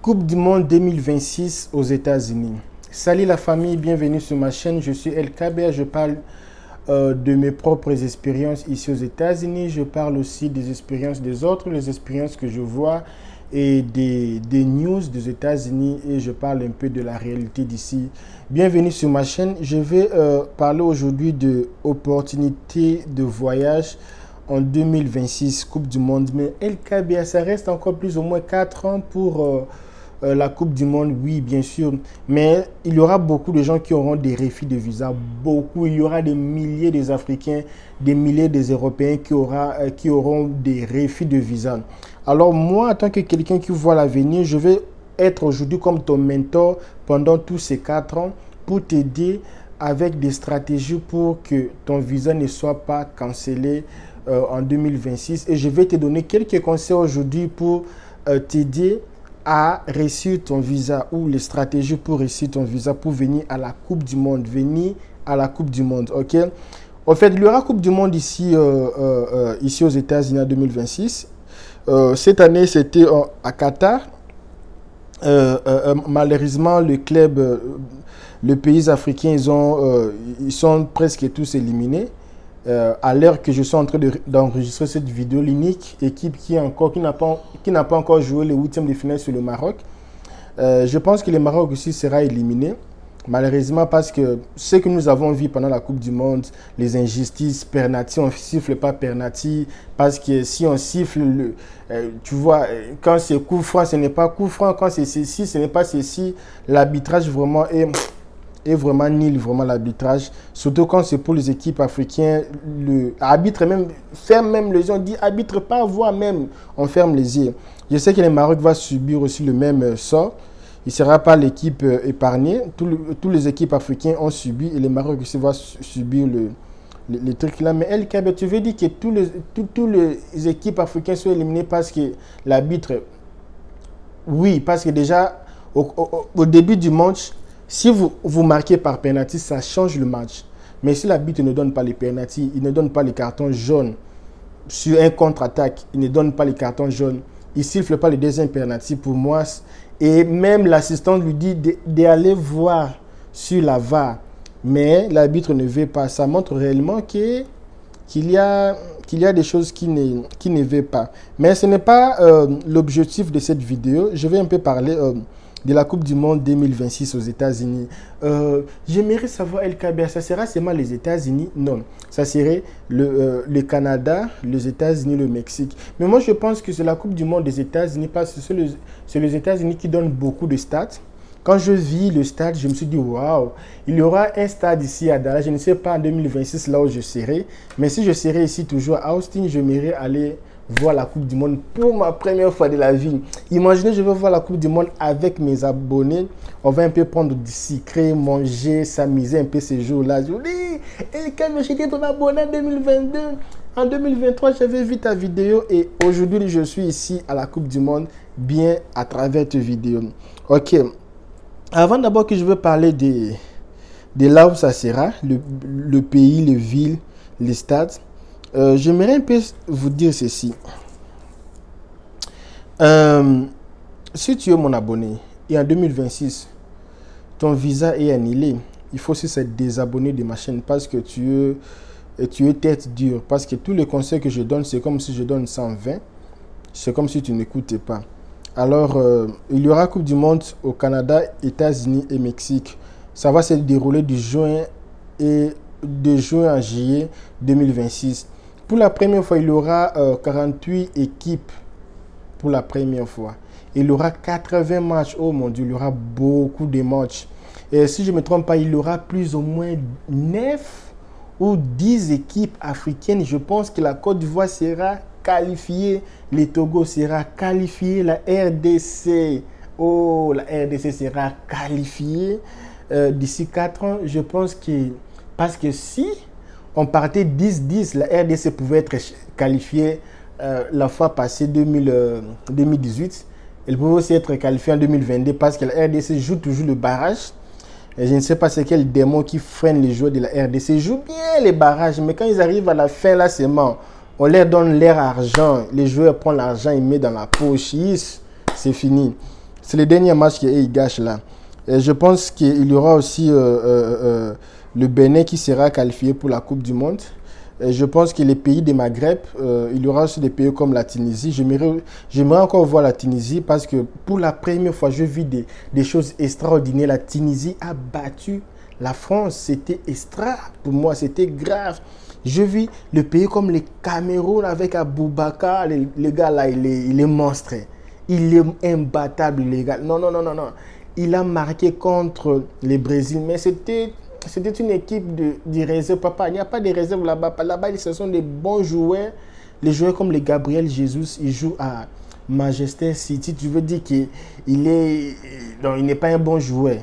Coupe du monde 2026 aux États-Unis. Salut la famille, bienvenue sur ma chaîne. Je suis El Kabir, je parle de mes propres expériences ici aux États-Unis. Je parle aussi des expériences des autres, les expériences que je vois et des news des États-Unis et je parle un peu de la réalité d'ici. Bienvenue sur ma chaîne. Je vais parler aujourd'hui de opportunités de voyage en 2026 Coupe du Monde. Mais El Kabir, ça reste encore plus ou moins 4 ans pour la Coupe du Monde, oui, bien sûr. Mais il y aura beaucoup de gens qui auront des refus de visa. Beaucoup. Il y aura des milliers des Africains, des milliers des Européens qui auront des refus de visa. Alors moi, en tant que quelqu'un qui voit l'avenir, je vais être aujourd'hui comme ton mentor pendant tous ces 4 ans pour t'aider avec des stratégies pour que ton visa ne soit pas cancellé en 2026. Et je vais te donner quelques conseils aujourd'hui pour t'aider à réussir ton visa ou les stratégies pour réussir ton visa pour venir à la Coupe du Monde. Venir à la Coupe du Monde, ok? En fait, il y aura Coupe du Monde ici, ici aux États-Unis en 2026. Cette année, c'était à Qatar. Malheureusement, le club, les pays africains, ils sont presque tous éliminés. À l'heure que je suis en train d'enregistrer cette vidéo, l'unique équipe qui n'a pas encore joué le 8e de finale sur le Maroc. Je pense que le Maroc aussi sera éliminé. Malheureusement, parce que ce que nous avons vu pendant la Coupe du Monde, les injustices, penalty, on ne siffle pas penalty, parce que si on siffle, tu vois, quand c'est coup franc, ce n'est pas coup franc, quand c'est ceci, ce n'est pas ceci. L'arbitrage vraiment est vraiment nul, vraiment l'arbitrage. Surtout quand c'est pour les équipes africaines, l'arbitre ferme même les yeux, on dit arbitre pas voir même, on ferme les yeux. Je sais que le Maroc va subir aussi le même sort. Il ne sera pas l'équipe épargnée. Toutes les équipes africaines ont subi et le Maroc aussi va subir les trucs là. Mais El Kabir, tu veux dire que toutes les équipes africaines sont éliminées parce que l'arbitre... Oui, parce que déjà, au début du match, si vous marquez par penalty, ça change le match. Mais si l'arbitre ne donne pas les penalty, il ne donne pas les cartons jaunes sur un contre-attaque, il ne donne pas les cartons jaunes, il ne siffle pas le deuxième penalty pour moi. Et même l'assistant lui dit d'aller voir sur la VAR. Mais l'arbitre ne veut pas. Ça montre réellement qu'il y a des choses qui ne veulent pas. Mais ce n'est pas l'objectif de cette vidéo. Je vais un peu parler de la Coupe du Monde 2026 aux États-Unis. J'aimerais savoir, El Kabir, ça sera seulement les États-Unis? Non, ça serait le Canada, les États-Unis, le Mexique. Mais moi, je pense que c'est la Coupe du Monde des États-Unis parce que c'est les États-Unis qui donnent beaucoup de stades. Quand je vis le stade, je me suis dit, waouh, il y aura un stade ici à Dallas. Je ne sais pas en 2026 là où je serai. Mais si je serai ici toujours à Austin, j'aimerais aller voir la Coupe du Monde pour ma première fois de la vie. Imaginez, je vais voir la Coupe du Monde avec mes abonnés. On va un peu prendre du sucré, manger, s'amuser un peu ces jours-là. Je dis, El Kabir, j'étais ton abonné en 2022. En 2023, j'avais vu ta vidéo et aujourd'hui, je suis ici à la Coupe du Monde bien à travers ta vidéo. Ok. Avant d'abord que je veux parler de là où ça sera, le pays, les villes, les stades, j'aimerais un peu vous dire ceci. Si tu es mon abonné et en 2026, ton visa est annulé, il faut aussi se désabonner de ma chaîne parce que tu es tête dure. Parce que tous les conseils que je donne, c'est comme si je donne 120. C'est comme si tu n'écoutais pas. Alors, il y aura Coupe du Monde au Canada, États-Unis et Mexique. Ça va se dérouler de juin à juillet 2026. Pour la première fois, il y aura 48 équipes. Pour la première fois. Il y aura 80 matchs. Oh mon Dieu, il y aura beaucoup de matchs. Et si je ne me trompe pas, il y aura plus ou moins 9 ou 10 équipes africaines. Je pense que la Côte d'Ivoire sera qualifiée. Le Togo sera qualifié. La RDC. Oh, la RDC sera qualifiée d'ici 4 ans. Je pense que... Parce que si on partait 10-10, la RDC pouvait être qualifiée la fois passée 2018. Elle pouvait aussi être qualifiée en 2022 parce que la RDC joue toujours le barrage. Et je ne sais pas c'est quel démon qui freine les joueurs de la RDC. Ils jouent bien les barrages, mais quand ils arrivent à la fin, là, c'est mort. On leur donne leur argent. Les joueurs prennent l'argent, ils mettent dans la poche. C'est fini. C'est le dernier match qu'il gâche là. Et je pense qu'il y aura aussi le Bénin qui sera qualifié pour la Coupe du Monde. Et je pense que les pays des Maghreb, il y aura aussi des pays comme la Tunisie. J'aimerais encore voir la Tunisie parce que pour la première fois, je vis des choses extraordinaires. La Tunisie a battu la France. C'était extra pour moi, c'était grave. Je vis le pays comme le Cameroun avec Aboubakar. Le gars là, il est monstre. Il est imbattable, les gars. Non. Il a marqué contre le Brésil, mais c'était une équipe de réserve. Papa, il n'y a pas de réserve là-bas. Là-bas, ce sont des bons joueurs. Les joueurs comme les Gabriel Jesus, ils jouent à Manchester City. Tu veux dire qu'il n'est pas un bon joueur.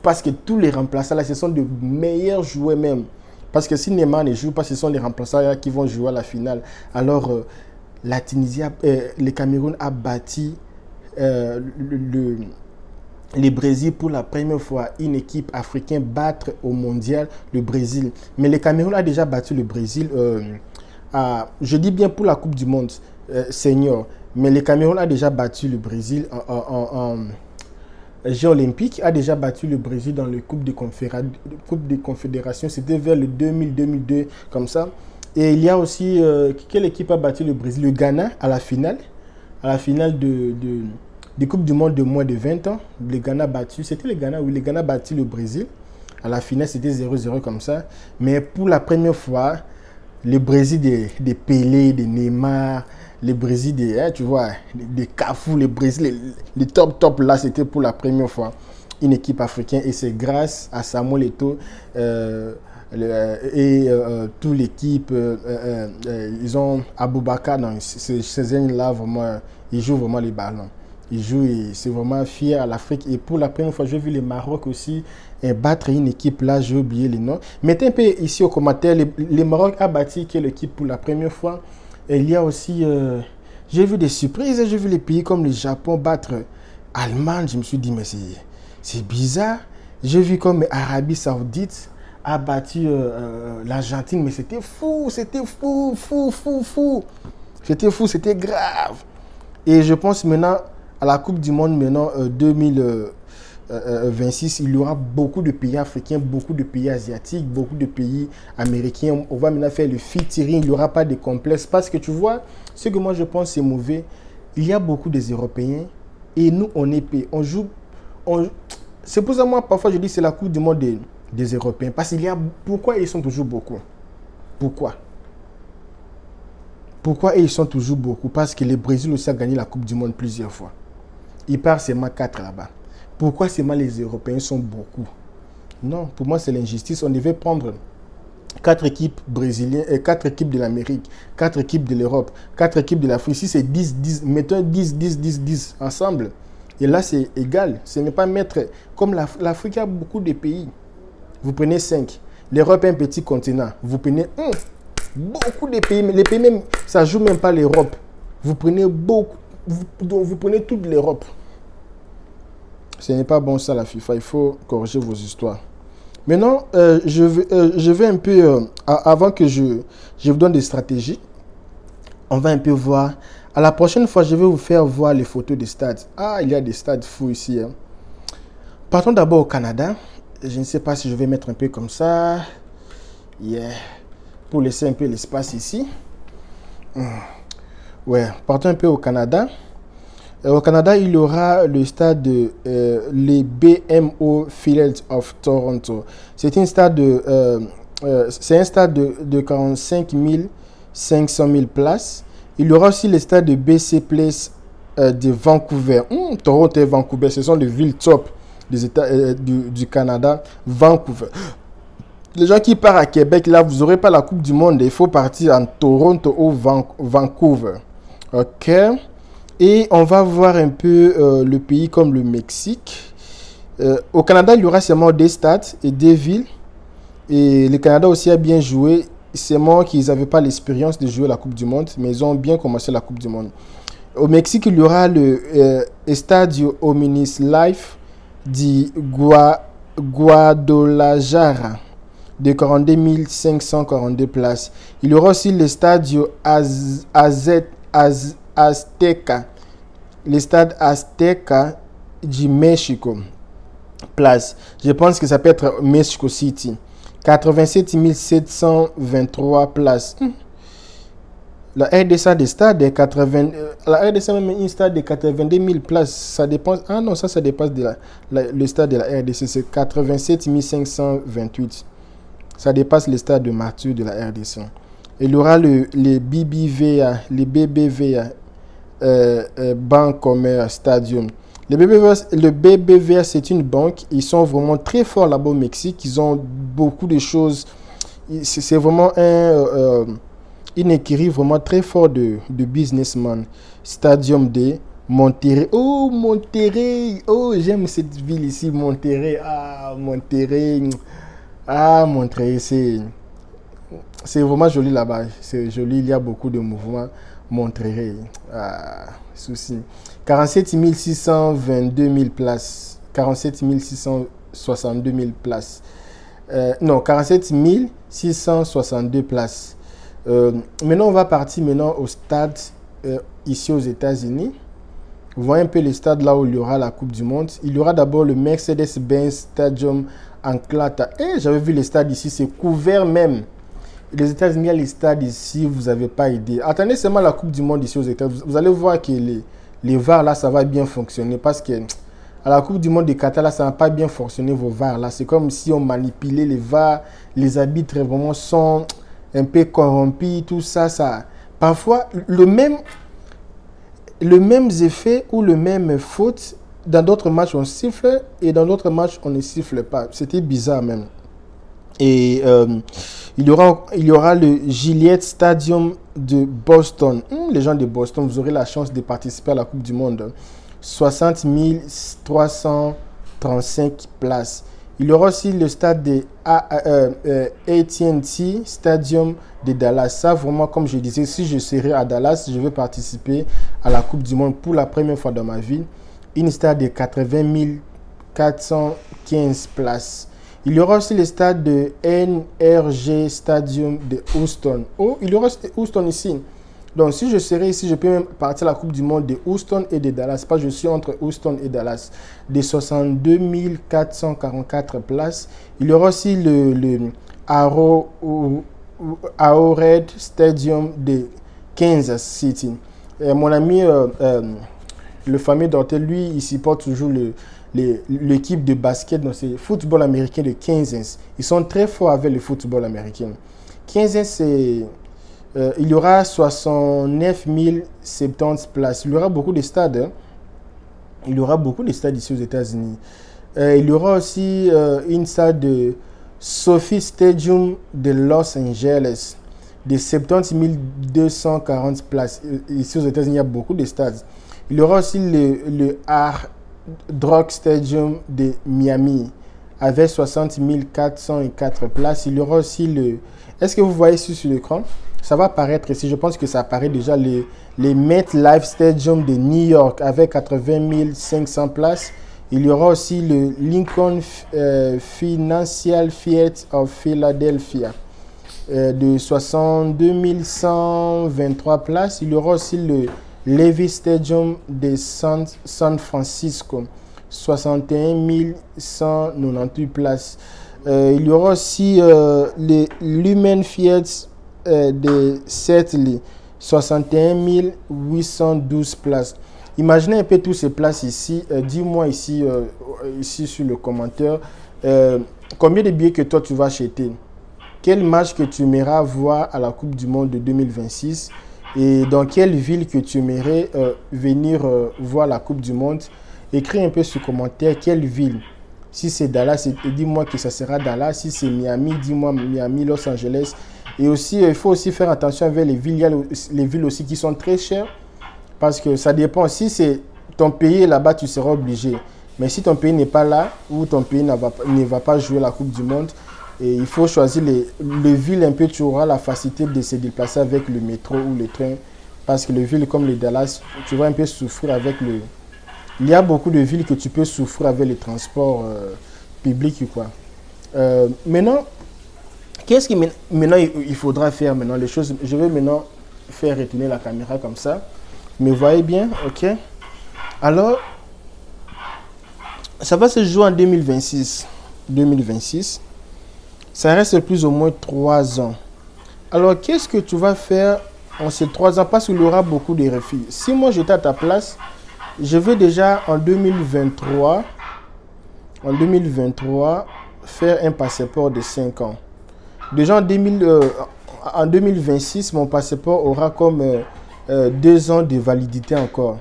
Parce que tous les remplaçants là, ce sont de meilleurs joueurs même. Parce que si Neymar ne joue pas, ce sont les remplaçants là qui vont jouer à la finale. Alors, la Tunisie, le Cameroun a bâti le Brésil pour la première fois. Une équipe africaine battre au mondial le Brésil. Mais le Cameroun a déjà battu le Brésil, je dis bien pour la Coupe du Monde senior. Mais le Cameroun a déjà battu le Brésil en Jeux olympiques, a déjà battu le Brésil dans le Coupe de Confédération. C'était vers le 2000-2002 comme ça. Et il y a aussi, quelle équipe a battu le Brésil? Le Ghana à la finale de Coupe du Monde de moins de 20 ans. Le Ghana a battu, c'était le Ghana, oui, le Ghana a battu le Brésil. À la finale, c'était 0-0 comme ça. Mais pour la première fois, le Brésil des Pelé, des Neymar, le Brésil tu vois, des Cafu, le Brésil, les top là, c'était pour la première fois une équipe africaine. Et c'est grâce à Samuel Eto'o toute l'équipe, ils ont Aboubakar, ces là vraiment, ils jouent vraiment les ballons. Ils jouent et c'est vraiment fier à l'Afrique. Et pour la première fois, j'ai vu le Maroc aussi battre une équipe là, j'ai oublié les noms. Mettez un peu ici au commentaire, le Maroc a battu quelle équipe pour la première fois. Et il y a aussi, j'ai vu des surprises, j'ai vu les pays comme le Japon battre l'Allemagne. Je me suis dit, mais c'est bizarre. J'ai vu comme l'Arabie Saoudite a battu l'Argentine, mais c'était fou. C'était fou, c'était grave. Et je pense maintenant, à la Coupe du Monde, 2026, il y aura beaucoup de pays africains, beaucoup de pays asiatiques, beaucoup de pays américains. On va maintenant faire le featuring, il n'y aura pas de complexe. Parce que tu vois, ce que moi je pense c'est mauvais. Il y a beaucoup des Européens et nous, on est pays. On joue. C'est pour ça que moi, parfois, je dis c'est la Coupe du Monde des Européens. Parce qu'il y a. Pourquoi ils sont toujours beaucoup? Pourquoi ils sont toujours beaucoup? Parce que le Brésil aussi a gagné la Coupe du Monde plusieurs fois. Il part seulement 4 là-bas. Pourquoi seulement les Européens sont beaucoup? Non, pour moi c'est l'injustice. On devait prendre 4 équipes brésiliennes, 4 équipes de l'Amérique, 4 équipes de l'Europe, 4 équipes de l'Afrique. Si c'est 10, mettons 10 ensemble. Et là c'est égal. Ce n'est pas mettre... Comme l'Afrique a beaucoup de pays. Vous prenez 5. L'Europe est un petit continent. Vous prenez beaucoup de pays. Mais les pays même, ça ne joue même pas l'Europe. Vous prenez beaucoup. Vous prenez toute l'Europe. Ce n'est pas bon ça la FIFA. Il faut corriger vos histoires. Maintenant, je vais un peu... avant que je vous donne des stratégies, on va un peu voir. À la prochaine fois, je vais vous faire voir les photos des stades. Ah, il y a des stades fous ici. Hein. Partons d'abord au Canada. Je ne sais pas si je vais mettre un peu comme ça. Yeah. Pour laisser un peu l'espace ici. Ouais, partons un peu au Canada. Au Canada, il y aura le stade les BMO Field of Toronto. C'est un stade de 45 500 000 places. Il y aura aussi le stade de BC Place de Vancouver. Toronto et Vancouver, ce sont les villes top des États, du Canada. Vancouver. Les gens qui partent à Québec, là, vous n'aurez pas la Coupe du Monde. Il faut partir en Toronto ou Vancouver. OK. Et on va voir un peu le pays comme le Mexique. Au Canada, il y aura seulement des stades et des villes. Et le Canada aussi a bien joué. C'est moi qu'ils n'avaient pas l'expérience de jouer la Coupe du Monde, mais ils ont bien commencé la Coupe du Monde. Au Mexique, il y aura le Estadio Omnis Life de Guadalajara de 42 542 places. Il y aura aussi le Stadio Azteca. Le stade Azteca, du Mexico place. Je pense que ça peut être Mexico City. 87 723 places. La RDC a des stades de 80. La RDC a même un stade de 82 000 places. Ça dépasse. Ah non, ça dépasse le stade de la RDC. C'est 87 528. Ça dépasse le stade de Mathieu de la RDC. Il y aura les BBVA, les BBVA, Banque Commerce Stadium. Le BBVA, c'est une banque. Ils sont vraiment très forts là-bas au Mexique. Ils ont beaucoup de choses. C'est vraiment une écurie vraiment très fort de businessmen. Stadium de Monterrey. Oh, Monterrey. Oh, j'aime cette ville ici, Monterrey. Ah, Monterrey. Ah, Monterrey, c'est vraiment joli là-bas. C'est joli, il y a beaucoup de mouvements. Monterrey. Ah, souci. 47 622 000 places. 47 662 000 places. Non, 47 662 places. Maintenant, on va partir au stade ici aux États-Unis. Vous voyez un peu le stade là où il y aura la Coupe du Monde. Il y aura d'abord le Mercedes-Benz Stadium en Atlanta. J'avais vu le stade ici, c'est couvert même. Les États-Unis, il y a les stades ici, vous n'avez pas idée. Attendez seulement la Coupe du Monde ici aux États-Unis. Vous allez voir que les VAR là, ça va bien fonctionner parce que à la Coupe du Monde de Qatar là, ça n'a pas bien fonctionné vos VAR là. C'est comme si on manipulait les VAR, les arbitres vraiment sont un peu corrompus, tout ça. Parfois, le même effet ou le même faute, dans d'autres matchs on siffle et dans d'autres matchs on ne siffle pas. C'était bizarre même. Et il y aura le Gillette Stadium de Boston. Les gens de Boston, vous aurez la chance de participer à la Coupe du Monde. 60 335 places. Il y aura aussi le stade de AT&T Stadium de Dallas. Ça, vraiment, comme je disais, si je serai à Dallas, je vais participer à la Coupe du Monde pour la première fois dans ma vie. Une stade de 80 415 places. Il y aura aussi le stade de NRG Stadium de Houston. Oh, il y aura Houston ici. Donc, si je serai ici, je peux même partir à la Coupe du Monde de Houston et de Dallas. Pas, je suis entre Houston et Dallas. De 62 444 places. Il y aura aussi le Arrowhead Stadium de Kansas City. Mon ami, le fameux Dortel, lui, il supporte toujours l'équipe de basket, donc c'est le football américain de Kansas. Ils sont très forts avec le football américain. Kansas, c'est... il y aura 69 070 places. Il y aura beaucoup de stades. Hein. Il y aura beaucoup de stades ici aux États-Unis. Il y aura aussi une stade de Sophie Stadium de Los Angeles de 70 240 places. Ici aux États-Unis, il y a beaucoup de stades. Il y aura aussi le Hard Rock Stadium de Miami avec 60 404 places. Il y aura aussi le... Est-ce que vous voyez ici sur l'écran? Ça va apparaître ici. Je pense que ça apparaît déjà. Les MetLife Stadium de New York avec 80 500 places. Il y aura aussi le Lincoln Financial Fiat of Philadelphia de 62 123 places. Il y aura aussi le Levi's Stadium de San Francisco, 61 198 places. Il y aura aussi le Lumen Fiat de Seattle, 61 812 places. Imaginez un peu toutes ces places ici. Dis-moi ici sur le commentaire combien de billets que toi tu vas acheter. Quel match que tu aimeras voir à la Coupe du Monde de 2026 et dans quelle ville que tu aimerais venir voir la Coupe du Monde. Écris un peu sur le commentaire quelle ville. Si c'est Dallas, dis-moi que ça sera Dallas. Si c'est Miami, dis-moi Miami, Los Angeles. Et aussi, il faut aussi faire attention avec les villes. Il y a les villes aussi qui sont très chères. Parce que ça dépend. Si c'est ton pays là-bas, tu seras obligé. Mais si ton pays n'est pas là, ou ton pays ne va pas jouer la Coupe du Monde, et il faut choisir les villes un peu, tu auras la facilité de se déplacer avec le métro ou le train. Parce que les villes comme les Dallas, tu vas un peu souffrir avec le... Il y a beaucoup de villes que tu peux souffrir avec les transports publics ou quoi. Maintenant, qu'est-ce que maintenant il faudra faire maintenant les choses? Je vais maintenant faire retourner la caméra comme ça. Me voyez bien, ok? Alors, Ça va se jouer en 2026. 2026. Ça reste plus ou moins 3 ans. Alors, qu'est-ce que tu vas faire en ces 3 ans? Parce qu'il y aura beaucoup de refus. Si moi j'étais à ta place, je vais déjà en 2023, faire un passeport de 5 ans. Déjà en 2026, mon passeport aura comme 2 ans de validité encore.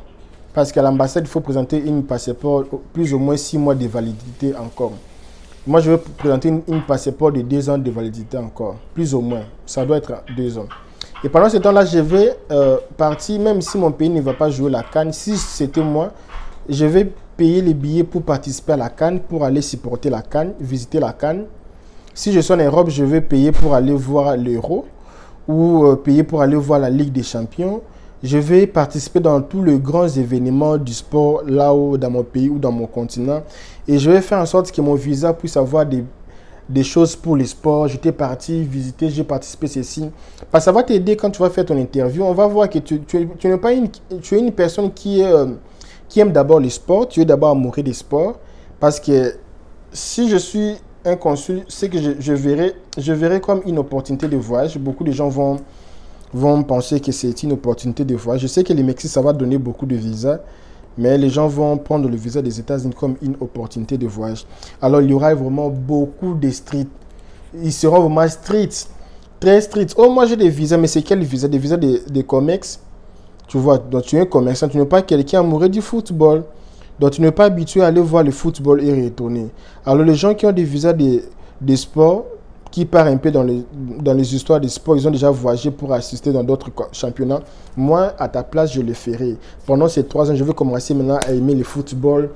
Parce qu'à l'ambassade, il faut présenter un passeport plus ou moins 6 mois de validité encore. Moi, je vais présenter une passeport de 2 ans de validité encore. Plus ou moins. Ça doit être 2 ans. Et pendant ce temps-là, je vais partir, même si mon pays ne va pas jouer la CAN. Si c'était moi, je vais payer les billets pour participer à la CAN, pour aller supporter la CAN, visiter la CAN. Si je suis en Europe, je vais payer pour aller voir l'Euro ou payer pour aller voir la Ligue des Champions. Je vais participer dans tous les grands événements du sport là-haut dans mon pays ou dans mon continent. Et je vais faire en sorte que mon visa puisse avoir des choses pour les sports. J'étais parti visiter, j'ai participé ceci. Parce que ça va t'aider quand tu vas faire ton interview. On va voir que tu n'es pas tu es une personne qui aime d'abord le sport. Tu es d'abord amoureux des sports. Parce que si je suis un consul, c'est que je verrai comme une opportunité de voyage. Beaucoup de gens vont penser que c'est une opportunité de voyage. Je sais que le Mexique, ça va donner beaucoup de visas, mais les gens vont prendre le visa des États-Unis comme une opportunité de voyage. Alors, il y aura vraiment beaucoup de street. Ils seront vraiment street, très street. Oh, moi, j'ai des visas, mais c'est quel visa? Des visas de COMEX. Tu vois, donc tu es un commerçant, tu n'es pas quelqu'un amoureux du football. Donc, tu n'es pas habitué à aller voir le football et retourner. Alors, les gens qui ont des visas de sport, qui part un peu dans les histoires de sport, ils ont déjà voyagé pour assister dans d'autres championnats. Moi, à ta place, je le ferai. Pendant ces 3 ans, je vais commencer maintenant à aimer le football,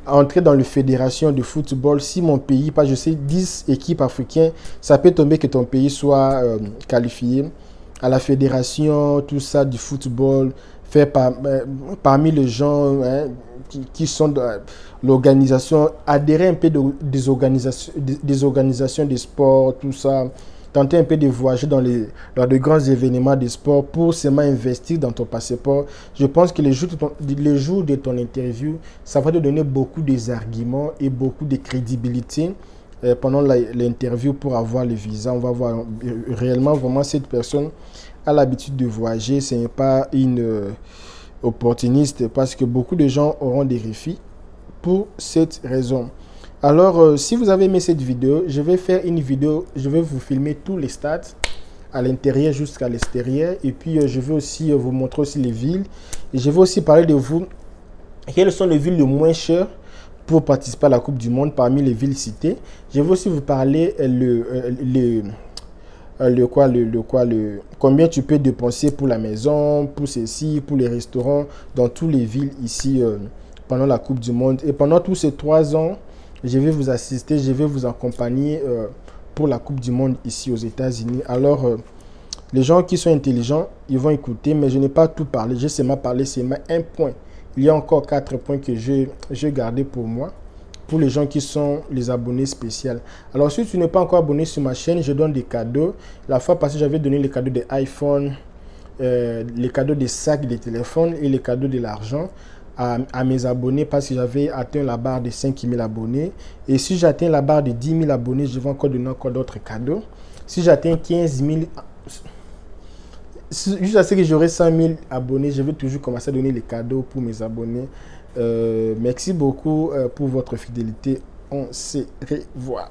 à entrer dans les fédérations de football. Si mon pays, pas je sais, 10 équipes africaines, ça peut tomber que ton pays soit qualifié à la fédération, tout ça, du football, fait parmi les gens qui sont dans l'organisation, adhérer un peu des organisations de sport, tout ça, tenter un peu de voyager dans de grands événements de sport pour seulement investir dans ton passeport. Je pense que les jours de ton interview, ça va te donner beaucoup d'arguments et beaucoup de crédibilité pendant l'interview pour avoir le visa. On va voir réellement, vraiment, cette personne a l'habitude de voyager. Ce n'est pas une opportuniste parce que beaucoup de gens auront des refus pour cette raison. Alors, si vous avez aimé cette vidéo, je vais faire une vidéo, je vais vous filmer tous les stades à l'intérieur jusqu'à l'extérieur. Et puis, je vais aussi vous montrer aussi les villes. Et je vais aussi parler de vous. Quelles sont les villes les moins chères pour participer à la Coupe du Monde parmi les villes citées. Je vais aussi vous parler combien tu peux dépenser pour la maison, pour ceci, pour les restaurants, dans toutes les villes ici pendant la Coupe du Monde. Et pendant tous ces 3 ans, je vais vous assister, je vais vous accompagner pour la Coupe du Monde ici aux États-Unis. Alors, les gens qui sont intelligents, ils vont écouter, mais je n'ai pas tout parlé. J'ai seulement parlé seulement un point. Il y a encore 4 points que j'ai gardés pour moi, pour les gens qui sont les abonnés spéciaux. Alors, si tu n'es pas encore abonné sur ma chaîne, je donne des cadeaux. La fois passée, j'avais donné les cadeaux des iPhone, les cadeaux des sacs de téléphone et les cadeaux de l'argent à mes abonnés parce que j'avais atteint la barre de 5 000 abonnés. Et si j'atteins la barre de 10 000 abonnés, je vais encore donner encore d'autres cadeaux. Si j'atteins 15 000... Jusqu'à ce que j'aurai 100 000 abonnés, je vais toujours commencer à donner les cadeaux pour mes abonnés. Merci beaucoup pour votre fidélité. On se revoit.